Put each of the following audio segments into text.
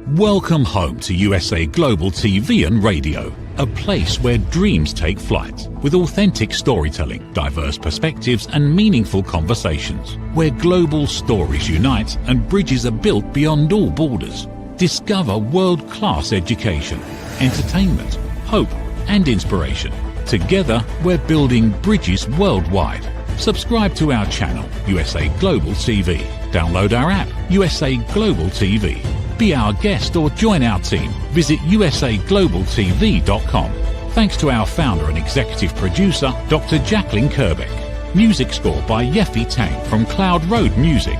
Welcome home to USA Global TV and Radio, a place where dreams take flight, with authentic storytelling, diverse perspectives and meaningful conversations, where global stories unite and bridges are built beyond all borders. Discover world-class education, entertainment, hope and inspiration. Together, we're building bridges worldwide. Subscribe to our channel, USA Global TV. Download our app, USA Global TV. Be our guest or join our team. Visit usaglobaltv.com. Thanks to our founder and executive producer, Dr. Jacqueline Kerbeck. Music score by Yeffy Tang from Cloud Road Music.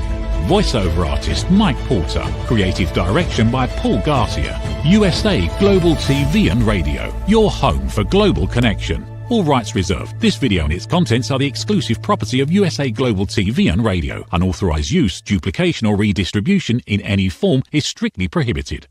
Voiceover artist Mike Porter. Creative direction by Paul Garcia. USA Global TV and Radio, your home for global connection. All rights reserved. This video and its contents are the exclusive property of USA Global TV and Radio. Unauthorized use, duplication or redistribution in any form is strictly prohibited.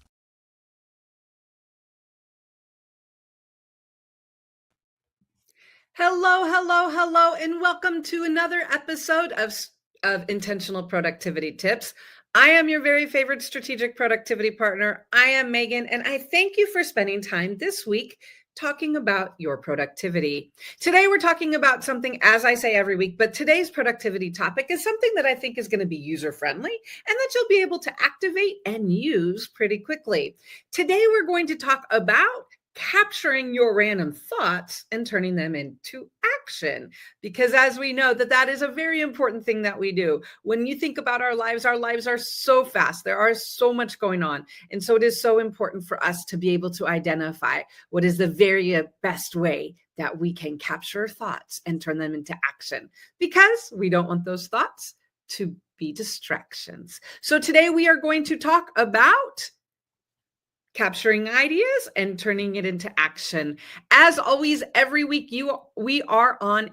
Hello, and welcome to another episode of Intentional Productivity Tips. I am your very favorite strategic productivity partner. I am Megan, and I thank you for spending time this week talking about your productivity. Today, we're talking about something, as I say every week, but today's productivity topic is something that I think is going to be user-friendly and that you'll be able to activate and use pretty quickly. Today, we're going to talk about capturing your random thoughts and turning them into action. Because as we know, that is a very important thing that we do. When you think about our lives are so fast. There are so much going on. And so it is so important for us to be able to identify what is the very best way that we can capture thoughts and turn them into action, because we don't want those thoughts to be distractions. So today we are going to talk about capturing ideas and turning it into action. As always, every week we are on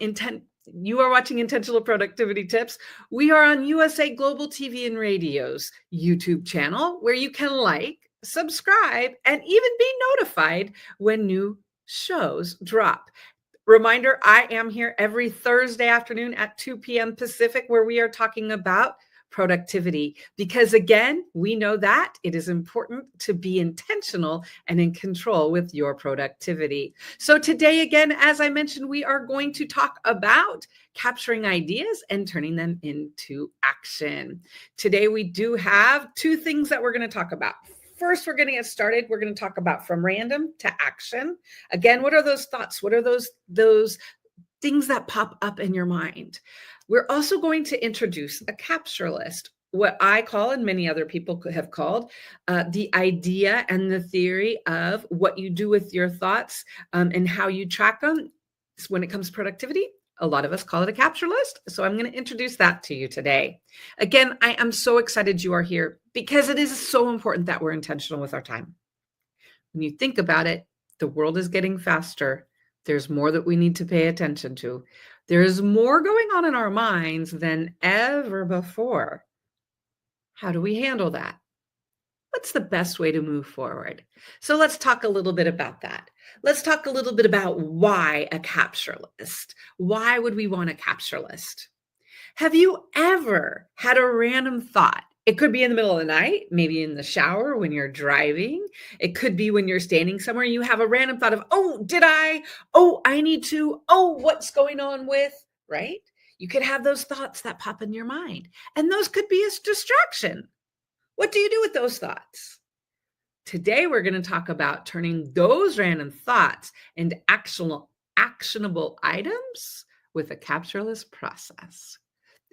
You are watching Intentional Productivity Tips. We are on USA Global TV and Radio's YouTube channel, where you can like, subscribe, and even be notified when new shows drop. Reminder, I am here every Thursday afternoon at 2 p.m. Pacific, where we are talking about productivity, because again, we know that it is important to be intentional and in control with your productivity. So today, again, as I mentioned, we are going to talk about capturing ideas and turning them into action. Today, we do have two things that we're going to talk about. First, we're going to get started. We're going to talk about from random to action. Again, what are those thoughts? What are those things that pop up in your mind? We're also going to introduce a capture list, what I call, and many other people have called, the idea and the theory of what you do with your thoughts and how you track them. When it comes to productivity, a lot of us call it a capture list. So I'm going to introduce that to you today. Again, I am so excited you are here, because it is so important that we're intentional with our time. When you think about it, the world is getting faster. There's more that we need to pay attention to. There's more going on in our minds than ever before. How do we handle that? What's the best way to move forward? So let's talk a little bit about that. Let's talk a little bit about why a capture list. Why would we want a capture list? Have you ever had a random thought? It could be in the middle of the night, maybe in the shower when you're driving. It could be when you're standing somewhere and you have a random thought of, I need to, what's going on with, right? You could have those thoughts that pop in your mind, and those could be a distraction. What do you do with those thoughts? Today, we're going to talk about turning those random thoughts into actionable items with a capture list process.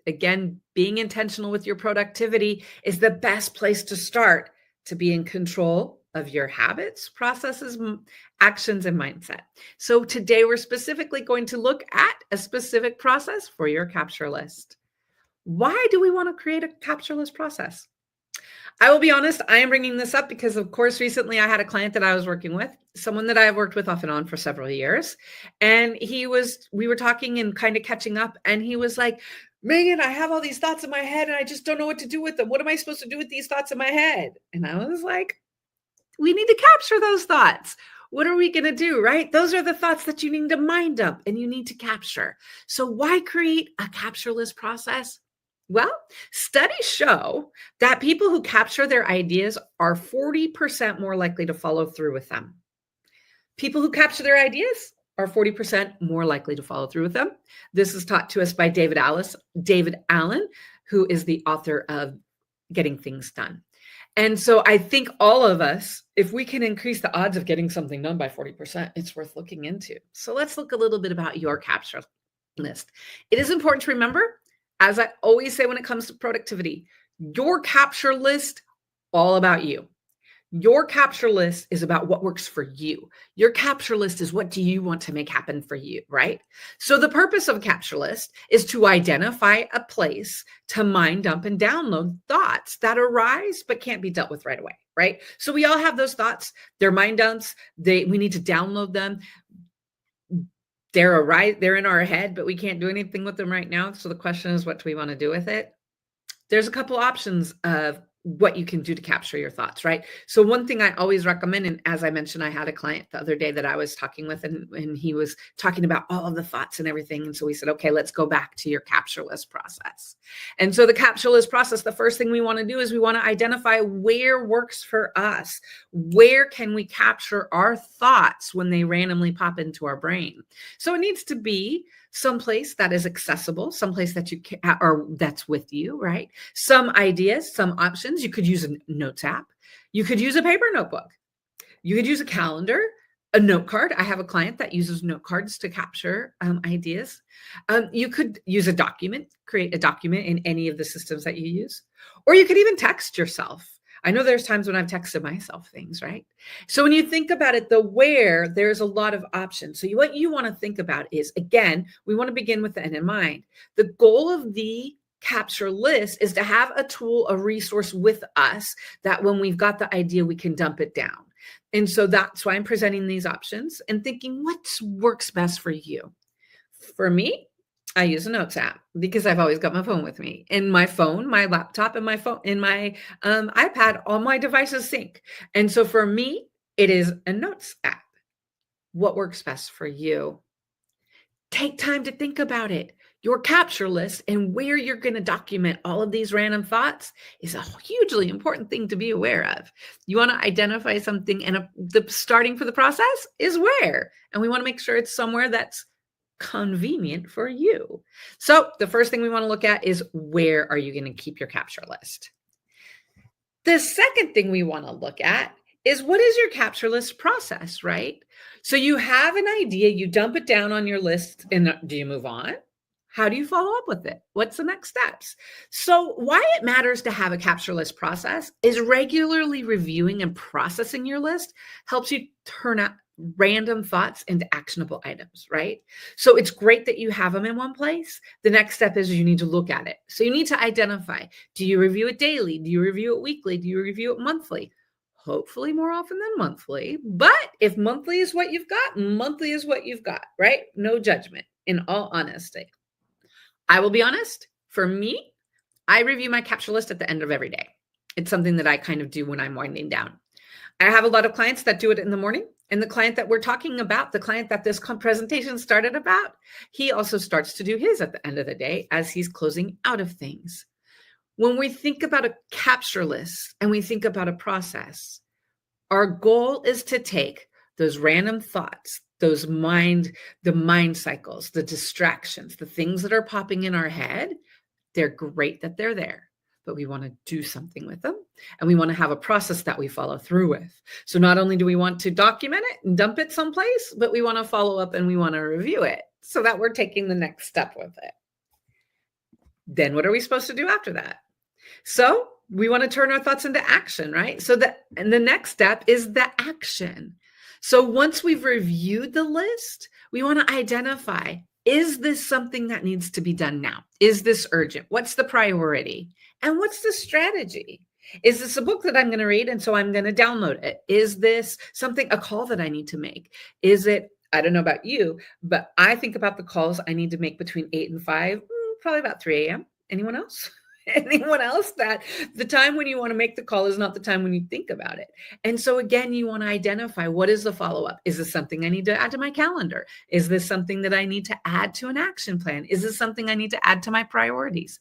Again, being intentional with your productivity is the best place to start to be in control of your habits, processes, actions, and mindset. So today we're specifically going to look at a specific process for your capture list. Why do we want to create a capture list process? I will be honest, I am bringing this up because, of course, recently I had a client that I was working with, someone that I have worked with off and on for several years. And we were talking and kind of catching up, and he was like, Megan, I have all these thoughts in my head and I just don't know what to do with them. What am I supposed to do with these thoughts in my head? And I was like, we need to capture those thoughts. What are we going to do, right? Those are the thoughts that you need to mind up and you need to capture. So why create a capture list process? Well, studies show that people who capture their ideas are 40% more likely to follow through with them. People who capture their ideas are 40% more likely to follow through with them. This is taught to us by David Allen, who is the author of Getting Things Done. And so I think all of us, if we can increase the odds of getting something done by 40%, it's worth looking into. So let's look a little bit about your capture list. It is important to remember, as I always say when it comes to productivity, your capture list, all about you. Your capture list is about what works for you. Your capture list is what do you want to make happen for you, right? So the purpose of a capture list is to identify a place to mind, dump, and download thoughts that arise but can't be dealt with right away, right? So we all have those thoughts. They're mind dumps. We need to download them. They're in our head, but we can't do anything with them right now. So the question is, what do we want to do with it? There's a couple options of what you can do to capture your thoughts, right? So one thing I always recommend, and as I mentioned, I had a client the other day that I was talking with, and he was talking about all of the thoughts and everything. And so we said, okay, let's go back to your capture list process. And so the capture list process, the first thing we want to do is we want to identify where works for us. Where can we capture our thoughts when they randomly pop into our brain? So it needs to be someplace that is accessible, someplace that you can, or that's with you, right? Some ideas, some options. You could use a notes app. You could use a paper notebook. You could use a calendar, a note card. I have a client that uses note cards to capture ideas. You could use a document, create a document in any of the systems that you use, or you could even text yourself. I know there's times when I've texted myself things, right? So when you think about it, the where, there's a lot of options. So what you want to think about is, again, we want to begin with the end in mind. The goal of the capture list is to have a tool, a resource with us that when we've got the idea, we can dump it down. And so that's why I'm presenting these options and thinking what works best for you. For me, I use a notes app because I've always got my phone with me. And my phone, my laptop, and my phone, and my iPad, all my devices sync. And so for me, it is a notes app. What works best for you? Take time to think about it. Your capture list and where you're going to document all of these random thoughts is a hugely important thing to be aware of. You want to identify something, and the starting for the process is where. And we want to make sure it's somewhere that's convenient for you. So the first thing we want to look at is, where are you going to keep your capture list? The second thing we want to look at is, what is your capture list process, right? So you have an idea, you dump it down on your list, and do you move on? How do you follow up with it? What's the next steps? So why it matters to have a capture list process is regularly reviewing and processing your list helps you turn out random thoughts into actionable items, right? So it's great that you have them in one place. The next step is you need to look at it. So you need to identify, do you review it daily? Do you review it weekly? Do you review it monthly? Hopefully more often than monthly. But if monthly is what you've got, monthly is what you've got, right? No judgment, in all honesty. I will be honest, for me, I review my capture list at the end of every day. It's something that I kind of do when I'm winding down. I have a lot of clients that do it in the morning. And the client that we're talking about, the client that this presentation started about, he also starts to do his at the end of the day as he's closing out of things. When we think about a capture list and we think about a process, our goal is to take those random thoughts, the mind cycles, the distractions, the things that are popping in our head. They're great that they're there, but we want to do something with them. And we want to have a process that we follow through with. So not only do we want to document it and dump it someplace, but we want to follow up and we want to review it so that we're taking the next step with it. Then what are we supposed to do after that? So we want to turn our thoughts into action, right? And the next step is the action. So once we've reviewed the list, we want to identify, is this something that needs to be done now? Is this urgent? What's the priority? And what's the strategy? Is this a book that I'm going to read and so I'm going to download it? Is this a call that I need to make? Is it, I don't know about you, but I think about the calls I need to make between 8 and 5, probably about 3 a.m. Anyone else? Anyone else that the time when you want to make the call is not the time when you think about it. And so again, you want to identify, what is the follow-up? Is this something I need to add to my calendar? Is this something that I need to add to an action plan? Is this something I need to add to my priorities?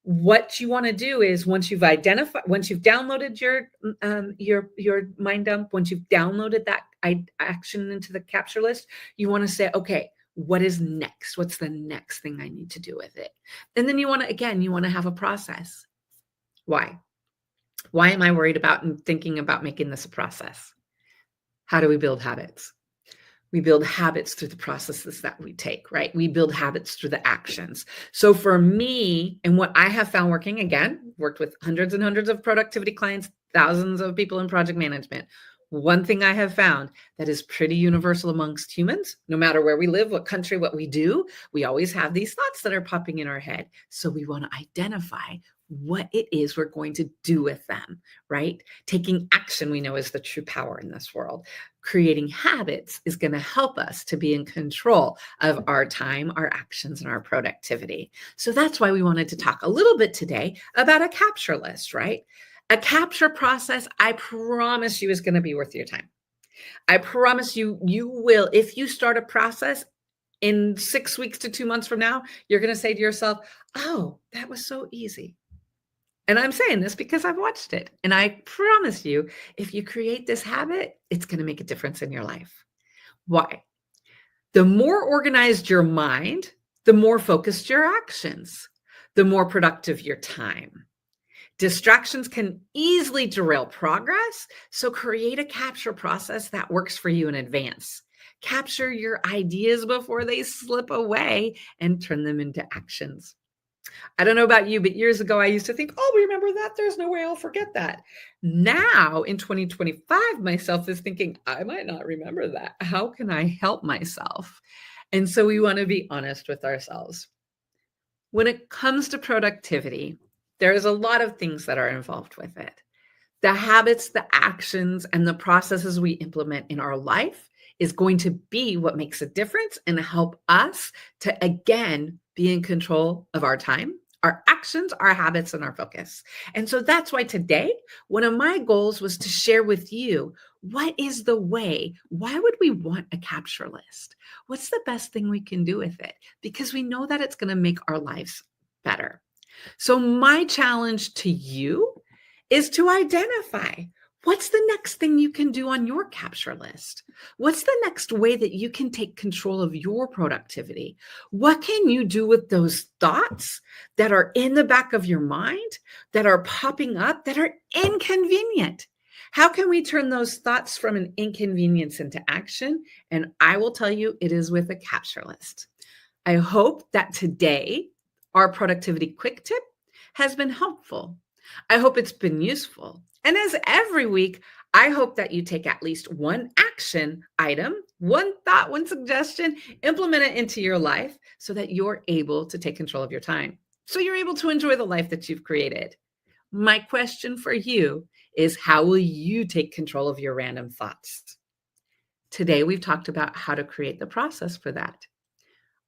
what you want to do is once you've downloaded your mind dump, once you've downloaded that action into the capture list, you want to say, okay, what is next? What's the next thing I need to do with it? And then you want to have a process. Why? Why am I worried about and thinking about making this a process? How do we build habits? We build habits through the processes that we take, right? We build habits through the actions. So for me, and what I have found working, again, worked with hundreds and hundreds of productivity clients, thousands of people in project management. One thing I have found that is pretty universal amongst humans, no matter where we live, what country, what we do, we always have these thoughts that are popping in our head. So we want to identify what it is we're going to do with them, right? Taking action, we know, is the true power in this world. Creating habits is going to help us to be in control of our time, our actions, and our productivity. So that's why we wanted to talk a little bit today about a capture list, right? A capture process, I promise you, is going to be worth your time. I promise you, you will. If you start a process in 6 weeks to 2 months from now, you're going to say to yourself, oh, that was so easy. And I'm saying this because I've watched it. And I promise you, if you create this habit, it's going to make a difference in your life. Why? The more organized your mind, the more focused your actions, the more productive your time. Distractions can easily derail progress, so create a capture process that works for you in advance. Capture your ideas before they slip away and turn them into actions. I don't know about you, but years ago, I used to think, oh, remember that? There's no way I'll forget that. Now in 2025, myself is thinking, I might not remember that. How can I help myself? And so we want to be honest with ourselves. When it comes to productivity, there's a lot of things that are involved with it. The habits, the actions, and the processes we implement in our life is going to be what makes a difference and help us to, again, be in control of our time, our actions, our habits, and our focus. And so that's why today, one of my goals was to share with you, what is the way? Why would we want a capture list? What's the best thing we can do with it? Because we know that it's going to make our lives better. So my challenge to you is to identify, what's the next thing you can do on your capture list? What's the next way that you can take control of your productivity? What can you do with those thoughts that are in the back of your mind, that are popping up, that are inconvenient? How can we turn those thoughts from an inconvenience into action? And I will tell you, it is with a capture list. I hope that today, our productivity quick tip has been helpful. I hope it's been useful. And as every week, I hope that you take at least one action item, one thought, one suggestion, implement it into your life so that you're able to take control of your time. So you're able to enjoy the life that you've created. My question for you is, how will you take control of your random thoughts? Today, we've talked about how to create the process for that.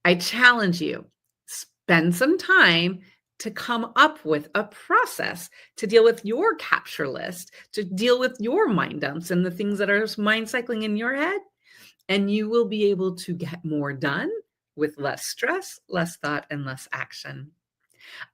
I challenge you, spend some time to come up with a process to deal with your capture list, to deal with your mind dumps and the things that are mind cycling in your head. And you will be able to get more done with less stress, less thought, and less action.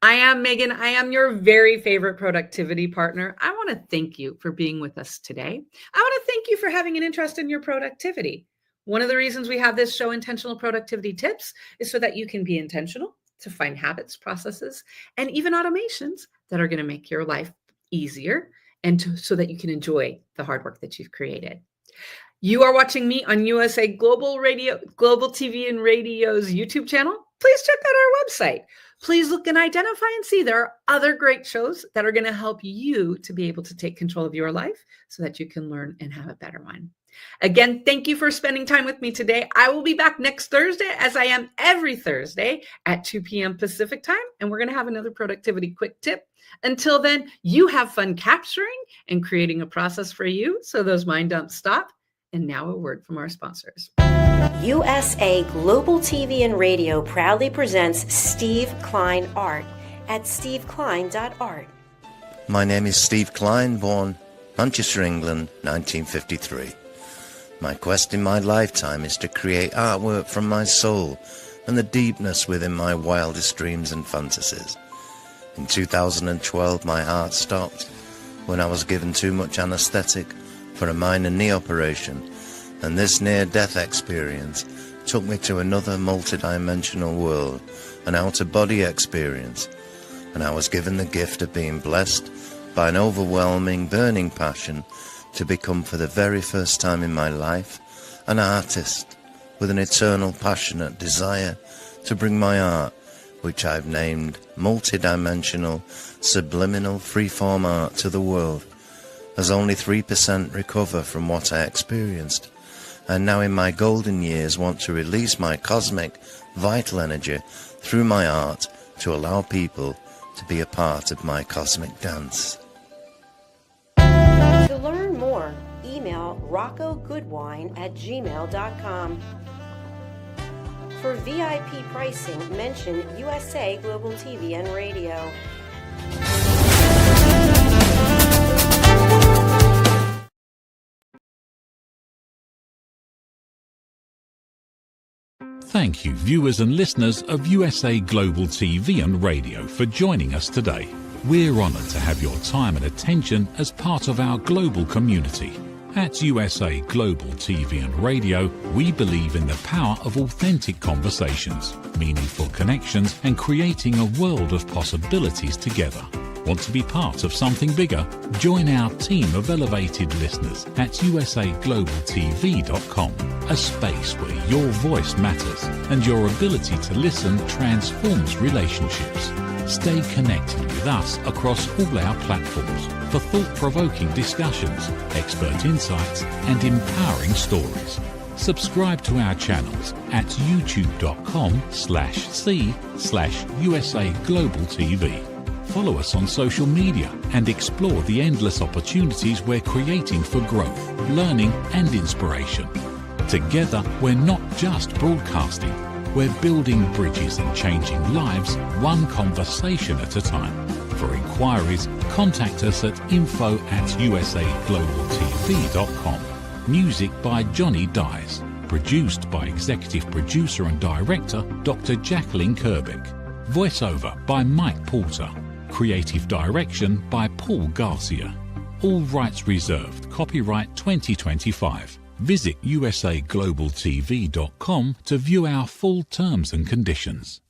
I am Megan. I am your very favorite productivity partner. I want to thank you for being with us today. I want to thank you for having an interest in your productivity. One of the reasons we have this show, Intentional Productivity Tips, is so that you can be intentional to find habits, processes, and even automations that are going to make your life easier and so that you can enjoy the hard work that you've created. You are watching me on USA Global TV and Radio's YouTube channel. Please check out our website. Please look and identify and see there are other great shows that are going to help you to be able to take control of your life so that you can learn and have a better one. Again, thank you for spending time with me today. I will be back next Thursday, as I am every Thursday at 2 p.m. Pacific time, and we're going to have another productivity quick tip. Until then, you have fun capturing and creating a process for you so those mind dumps stop. And now a word from our sponsors. USA Global TV and Radio proudly presents Steve Klein Art at steveklein.art. My name is Steve Klein, born Manchester, England, 1953. My quest in my lifetime is to create artwork from my soul and the deepness within my wildest dreams and fantasies. In 2012, my heart stopped when I was given too much anesthetic for a minor knee operation, and this near-death experience took me to another multidimensional world, an out-of-body experience, and I was given the gift of being blessed by an overwhelming, burning passion to become, for the very first time in my life, an artist with an eternal, passionate desire to bring my art, which I've named multidimensional, subliminal, freeform art, to the world, as only 3% recover from what I experienced, and now in my golden years want to release my cosmic, vital energy through my art to allow people to be a part of my cosmic dance. To learn more, email roccogoodwine@gmail.com. For VIP pricing, mention USA Global TV and Radio. Thank you, viewers and listeners of USA Global TV and Radio, for joining us today. We're honoured to have your time and attention as part of our global community. At USA Global TV and Radio, we believe in the power of authentic conversations, meaningful connections, and creating a world of possibilities together. Want to be part of something bigger? Join our team of elevated listeners at usaglobaltv.com, a space where your voice matters and your ability to listen transforms relationships. Stay connected with us across all our platforms for thought-provoking discussions, expert insights, and empowering stories. Subscribe to our channels at youtube.com/c/USA Global TV. Follow us on social media and explore the endless opportunities we're creating for growth, learning, and inspiration. Together, we're not just broadcasting, we're building bridges and changing lives one conversation at a time. For inquiries, contact us at info@usaglobaltv.com. Music by Johnny Dies. Produced by Executive Producer and Director Dr. Jacqueline Kerbeck. Voiceover by Mike Porter. Creative Direction by Paul Garcia. All rights reserved. Copyright 2025. Visit usaglobaltv.com to view our full terms and conditions.